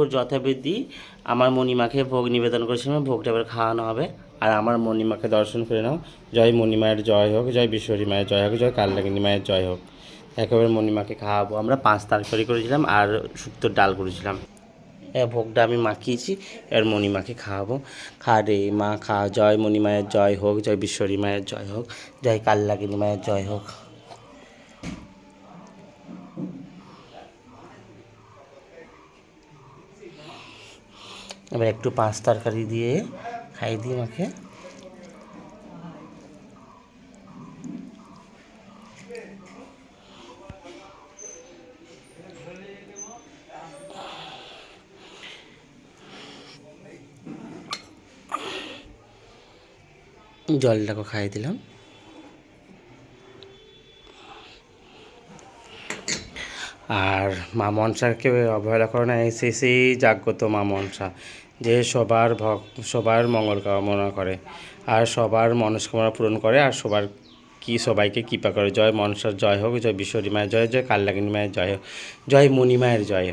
ওর যথাবিধি আমার মণিমাকে ভোগ নিবেদন করেছিলাম, ভোগটা এবার খাওয়ানো হবে। আর আমার মণিমাকে দর্শন করে নাও। জয় মণিমায়ের জয় হোক, জয় বিশ্বরী মায়ের জয় হোক, জয় কালনাগিনী মায়ের জয় হোক। একেবারে মণিমাকে খাওয়াবো। আমরা 5 তরকারি করেছিলাম আর শুক্তোর ডাল করেছিলাম। ভোগটা আমি মাখিয়েছি, এবার মণিমাকে খাওয়াবো। খা রে মা খা, জয় মণিমায়ের জয় হোক, জয় বিশ্বরী মায়ের জয় হোক, জয় কালনাগিনী মায়ের জয় হোক। এবার একটু 5 তরকারি দিয়ে খাইয়ে দিই মাকে। জলটাকে খাইয়ে দিলাম। আর মা মনসাকে অবহেলা করে না, সেই জাগ্রত মা মনসা, যে সবার মঙ্গল কামনা করে আর সবার মনস্কামনা পূরণ করে আর সবাইকে কৃপা করে। জয় মনসার জয় হোক, জয় বিশ্বরী মায়ের জয়, জয় কালনাগিনী মায়ের জয় হোক, জয় মণি মায়ের জয় হোক।